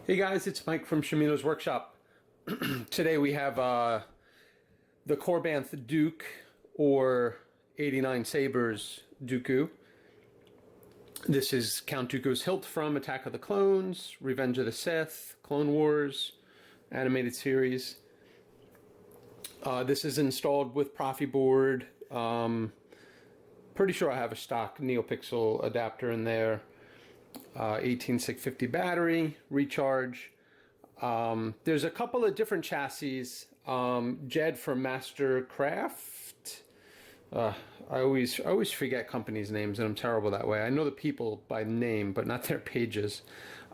Hey guys, it's Mike from Shimino's Workshop. Today we have the Korbanth Dooku or 89sabers Dooku. This is Count Dooku's hilt from Attack of the Clones, Revenge of the Sith, Clone Wars, animated series. This is installed with Proffieboard. Pretty sure I have a stock NeoPixel adapter in there. 18650 battery, recharge. There's a couple of different chassis. Jed from Mastercraft. I always forget companies' names, and I'm terrible that way. I know the people by name, but not their pages.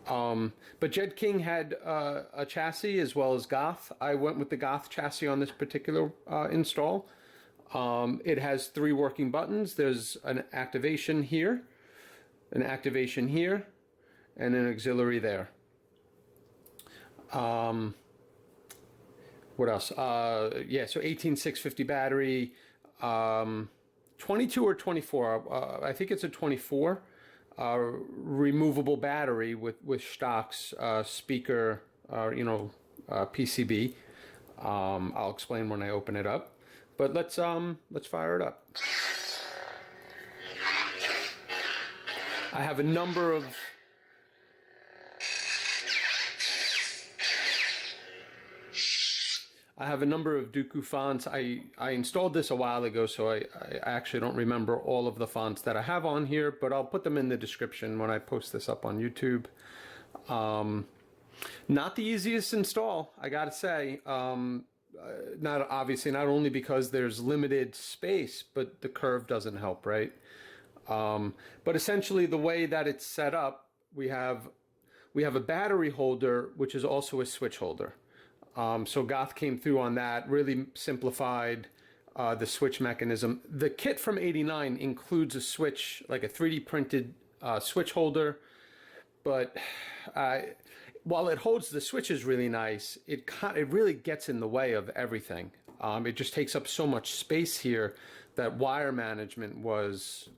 But Jed King had a chassis as well as Goth. I went with the Goth chassis on this particular install. It has 3 working buttons. There's an activation here, an activation here, and an auxiliary there. What else? Yeah, so 18650 battery, 22 or 24. I think it's a 24. Removable battery with Shtok's speaker, PCB. I'll explain when I open it up. But let's fire it up. I have a number of Dooku fonts. I installed this a while ago, so I actually don't remember all of the fonts that I have on here, but I'll put them in the description when I post this up on YouTube. Not the easiest install, I gotta say. Not only because there's limited space, but the curve doesn't help, right? But essentially the way that it's set up, we have a battery holder, which is also a switch holder. So Goth came through on that, really simplified the switch mechanism. The kit from 89 includes a switch, like a 3D printed switch holder, but while it holds the switches really nice, it really gets in the way of everything. It just takes up so much space here that wire management was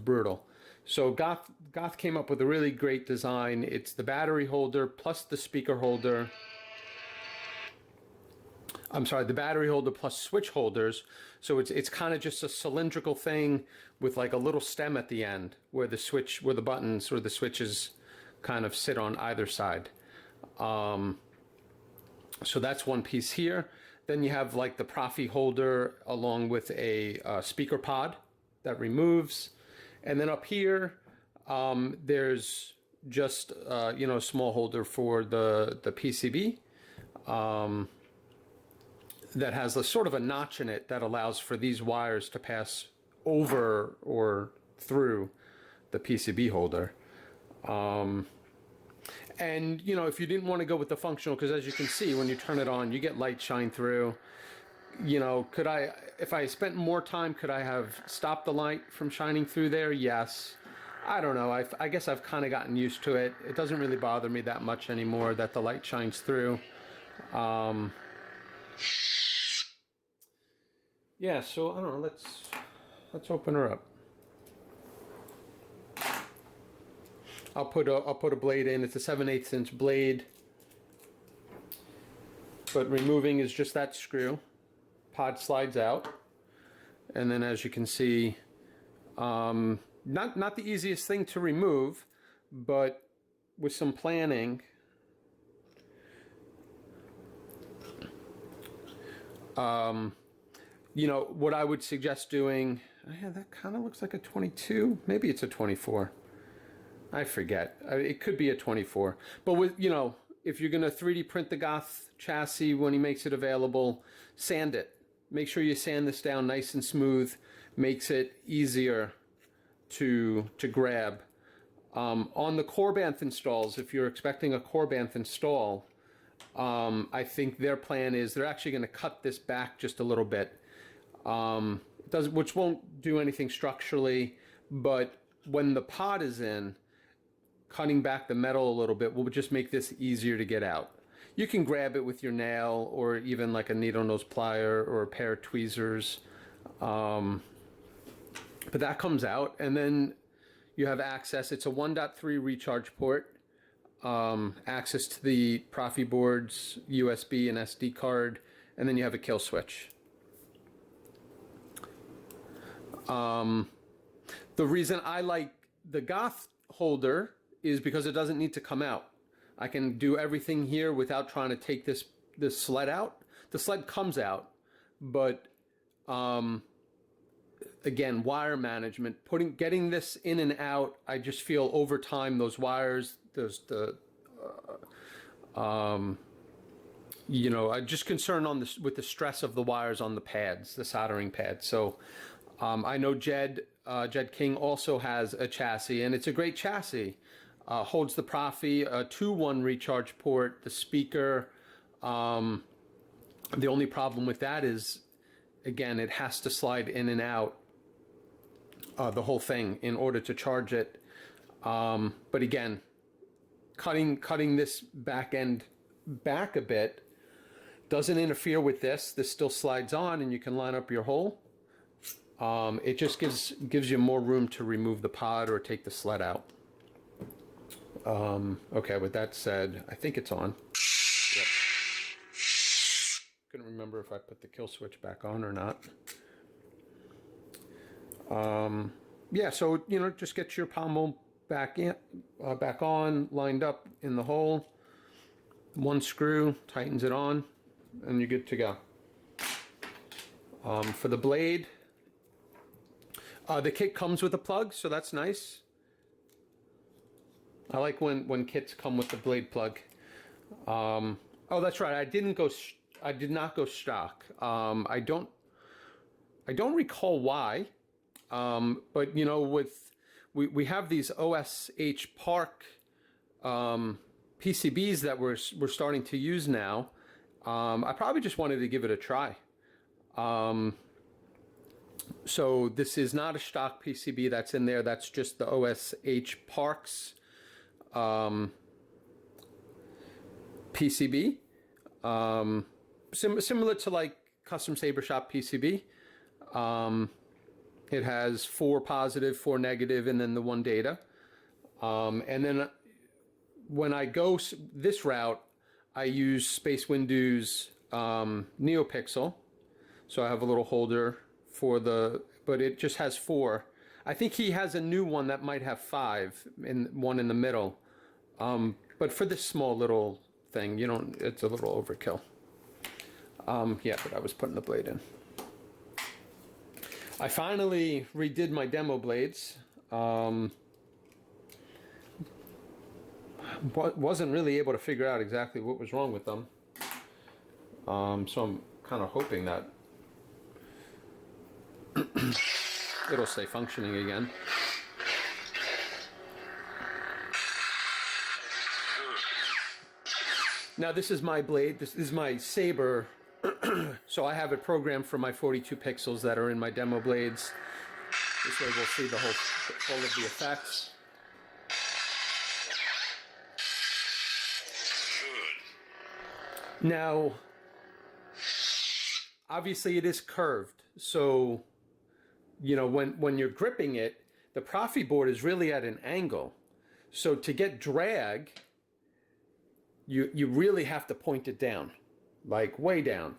brutal. So Goth came up with a really great design. It's the battery holder plus the speaker holder. I'm sorry, the battery holder plus switch holders. So it's kind of just a cylindrical thing with like a little stem at the end where the buttons or the switches kind of sit on either side. So that's one piece here. Then you have like the Proffie holder along with a speaker pod that removes. And then up here, there's just, a small holder for the PCB. That has a sort of a notch in it that allows for these wires to pass over or through the PCB holder. And, if you didn't want to go with the functional, because as you can see, when you turn it on, you get light shine through. If I spent more time, could I have stopped the light from shining through there? Yes. I don't know. I guess I've kind of gotten used to it. It doesn't really bother me that much anymore that the light shines through. Yeah, so I don't know, let's open her up. I'll put a blade in. It's a 7/8 inch blade. But removing is just that screw. Pod slides out. And then as you can see, not the easiest thing to remove, but with some planning, what I would suggest doing, yeah, that kind of looks like a 22. Maybe it's a 24. I forget. It could be a 24. But with, if you're going to 3D print the Goth chassis when he makes it available, sand it. Make sure you sand this down nice and smooth. Makes it easier to grab. On the Korbanth installs, if you're expecting a Korbanth install, I think their plan is they're actually going to cut this back just a little bit. Which won't do anything structurally, but when the pod is in, cutting back the metal a little bit will just make this easier to get out. You can grab it with your nail or even like a needle nose plier or a pair of tweezers. But that comes out, and then you have access. It's a 1.3 recharge port. access to the Proffieboard's USB and SD card, and then you have a kill switch. The reason I like the Goth holder is because it doesn't need to come out. I can do everything here without trying to take this sled out. The sled comes out, but again, wire management, getting this in and out, I just feel over time those wires, you know, I'm just concerned with the stress of the wires on the pads, the soldering pads. So I know Jed King also has a chassis, and it's a great chassis. Holds the Proffie 2-1 recharge port, the speaker. The only problem with that is, again, it has to slide in and out the whole thing in order to charge it. But again, cutting this back end back a bit doesn't interfere with this. This still slides on, and you can line up your hole. It just gives you more room to remove the pod or take the sled out. Okay, with that said, I think it's on. Yep. Couldn't remember if I put the kill switch back on or not. Yeah, so, you know, just get your pommel back on, lined up in the hole. One screw tightens it on, and you're good to go. For the blade, the kit comes with a plug, so that's nice. I like when kits come with the blade plug. Oh, that's right. I did not go stock. I don't recall why. But you know, we have these OSH Park PCBs that we're starting to use now. I probably just wanted to give it a try. So this is not a Shtok PCB that's in there. That's just the OSH Parks PCB. Similar to like custom saber shop PCB. It has 4 positive, 4 negative, and then the 1 data. And then when I go this route, I use Space Window's NeoPixel. So I have a little holder for but it just has 4. I think he has a new one that might have 5, and one in the middle. But for this small little thing, it's a little overkill. Yeah, but I was putting the blade in. I finally redid my demo blades. Wasn't really able to figure out exactly what was wrong with them. So I'm kind of hoping that it'll stay functioning again. Now this is my blade. This is my saber. So I have it programmed for my 42 pixels that are in my demo blades. This way we'll see all of the effects. Now, obviously it is curved. So, when you're gripping it, the Proffieboard is really at an angle. So to get drag, you really have to point it down, like way down.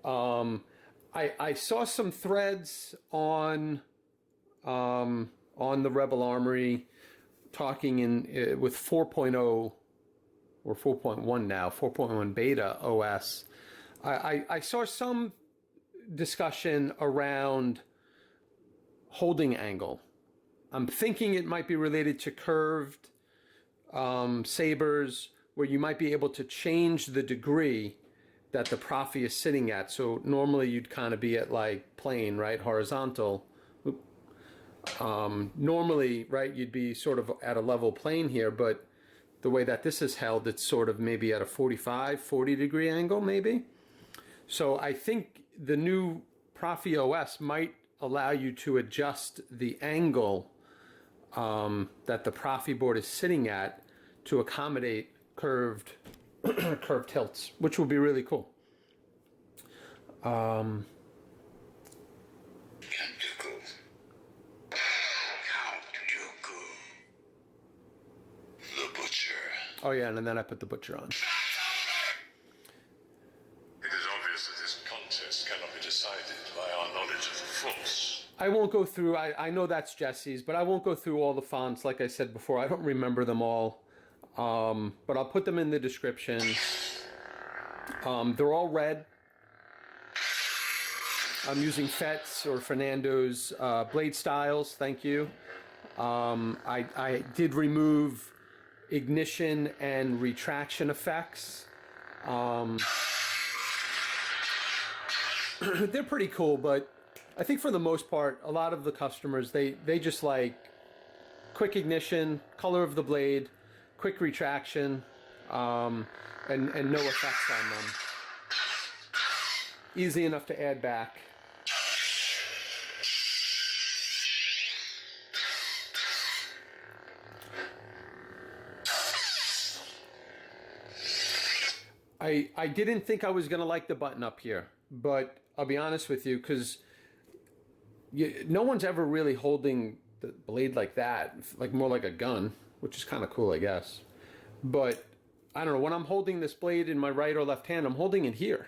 I saw some threads on the Rebel Armory talking with 4.0 or 4.1 now, 4.1 beta OS. I saw some discussion around holding angle. I'm thinking it might be related to curved sabers, where you might be able to change the degree that the Proffie is sitting at. So normally you'd kind of be at like plane, right? Horizontal. Normally, right, you'd be sort of at a level plane here, but the way that this is held, it's sort of maybe at a 40 degree angle, maybe. So I think the new ProffieOS might allow you to adjust the angle that the Proffieboard is sitting at to accommodate curved tilts, which will be really cool. Dooku. Count Dooku. The Butcher. Oh yeah, and then I put the Butcher on. It is obvious that this contest cannot be decided by our knowledge of the Fourzze. I won't go through, I know that's Jesse's, but I won't go through all the fonts. Like I said before, I don't remember them all. But I'll put them in the description. They're all red. I'm using Fett's or Fernando's blade styles, thank you. I did remove ignition and retraction effects. They're pretty cool, but I think for the most part, a lot of the customers, they just like quick ignition, color of the blade, quick retraction, and no effects on them. Easy enough to add back. I didn't think I was going to like the button up here, but I'll be honest with you, because no one's ever really holding the blade like that, like more like a gun, which is kind of cool, I guess. But I don't know, when I'm holding this blade in my right or left hand, I'm holding it here.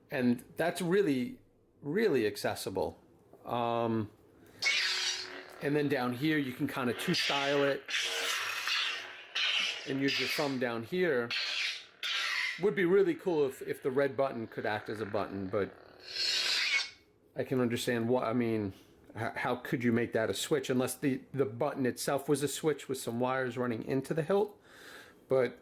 And that's really, really accessible. And then down here, you can kind of two-style it and use your thumb down here. Would be really cool if the red button could act as a button, but I can understand what, I mean, how could you make that a switch unless the button itself was a switch with some wires running into the hilt. But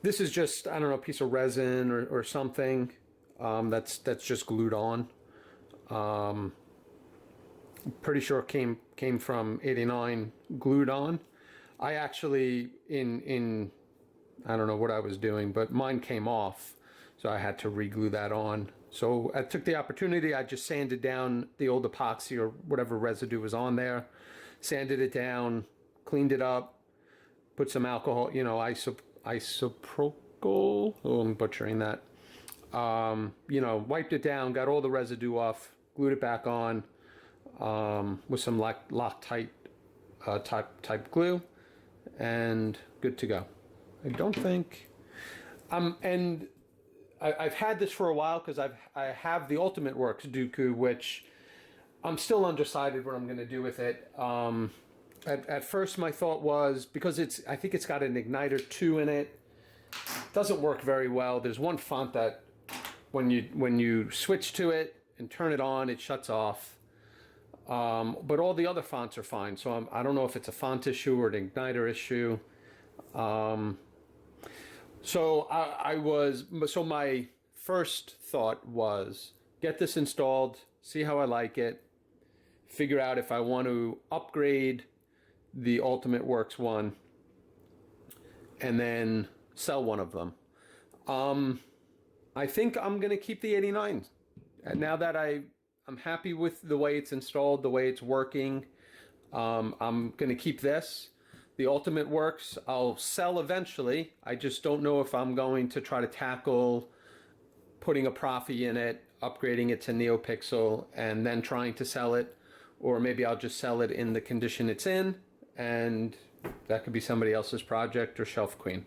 this is just, I don't know, a piece of resin or something that's just glued on. Pretty sure it came from 89 glued on. I actually, in I don't know what I was doing, but mine came off, so I had to re-glue that on. So I took the opportunity, I just sanded down the old epoxy or whatever residue was on there, sanded it down, cleaned it up, put some alcohol, you know, isopropyl, oh, I'm butchering that. You know, wiped it down, got all the residue off, glued it back on with some Loctite type glue, and good to go. I don't think, and I've had this for a while because I have the Ultimate Works Dooku, which I'm still undecided what I'm going to do with it. At first my thought was, because I think it's got an igniter 2 in it, doesn't work very well. There's one font that when you switch to it and turn it on, it shuts off. But all the other fonts are fine. So I don't know if it's a font issue or an igniter issue. So my first thought was get this installed, see how I like it, figure out if I want to upgrade the Ultimate Works one, and then sell one of them. I think I'm going to keep the 89. And now that I'm happy with the way it's installed, the way it's working, I'm going to keep this. The Ultimate Works, I'll sell eventually. I just don't know if I'm going to try to tackle putting a Proffie in it, upgrading it to NeoPixel, and then trying to sell it. Or maybe I'll just sell it in the condition it's in, and that could be somebody else's project or shelf queen.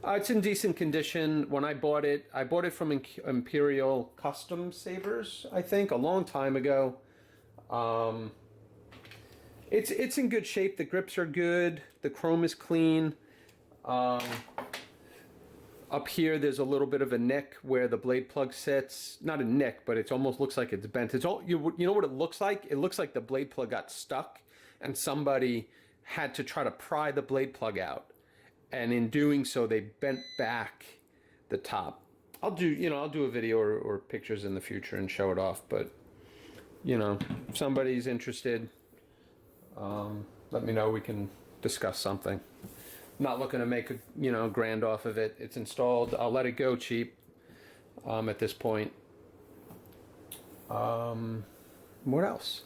It's in decent condition. When I bought it from Imperial Custom Sabers, I think, a long time ago. It's in good shape. The grips are good. The chrome is clean. Up here, there's a little bit of a nick where the blade plug sits. Not a nick, but it almost looks like it's bent. It's all you know what it looks like? It looks like the blade plug got stuck, and somebody had to try to pry the blade plug out, and in doing so, they bent back the top. I'll do a video or pictures in the future and show it off. But if somebody's interested, let me know. We can discuss something. Not looking to make a grand off of it. It's installed. I'll let it go cheap at this point. What else?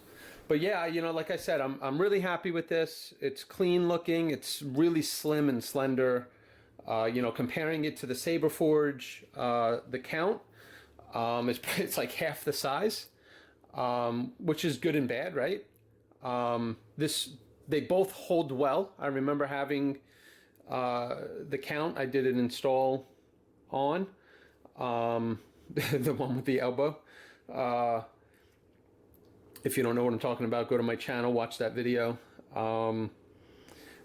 But yeah, like I said, I'm really happy with this. It's clean looking. It's really slim and slender. Comparing it to the Saber Forge, the count, it's like half the size, which is good and bad, right? They both hold well. I remember having the count. I did an install on the one with the elbow. If you don't know what I'm talking about, go to my channel, watch that video.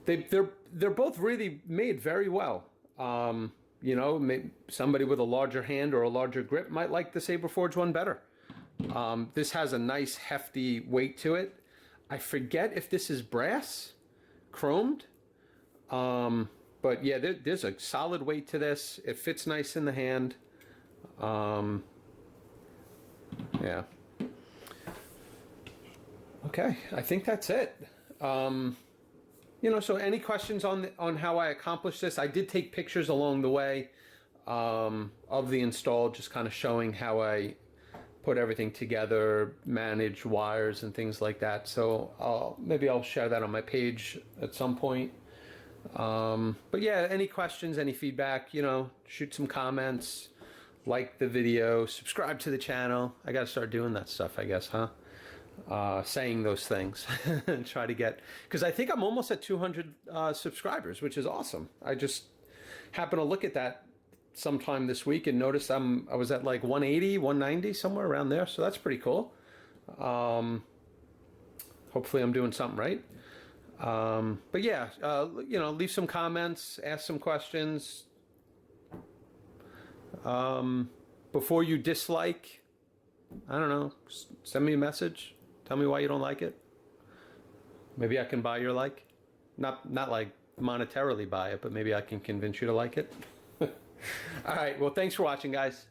They're both really made very well. You know, somebody with a larger hand or a larger grip might like the Saber Forge one better. This has a nice hefty weight to it. I forget if this is brass, chromed. But yeah, there's a solid weight to this. It fits nice in the hand. Yeah. Okay, I think that's it. You know, so any questions on how I accomplished this? I did take pictures along the way of the install, just kind of showing how I put everything together, manage wires and things like that. So maybe I'll share that on my page at some point. But yeah, any questions, any feedback, you know, shoot some comments, like the video, subscribe to the channel. I got to start doing that stuff, I guess, huh? Saying those things and try to get, because I think I'm almost at 200 subscribers, which is awesome. I just happened to look at that sometime this week and noticed I was at like 180, 190, somewhere around there. So that's pretty cool. Hopefully I'm doing something right. But yeah, you know, leave some comments, ask some questions. Before you dislike, I don't know, send me a message. Tell me why you don't like it. Maybe I can buy your like. Not like monetarily buy it, but maybe I can convince you to like it. All right, well, thanks for watching, guys.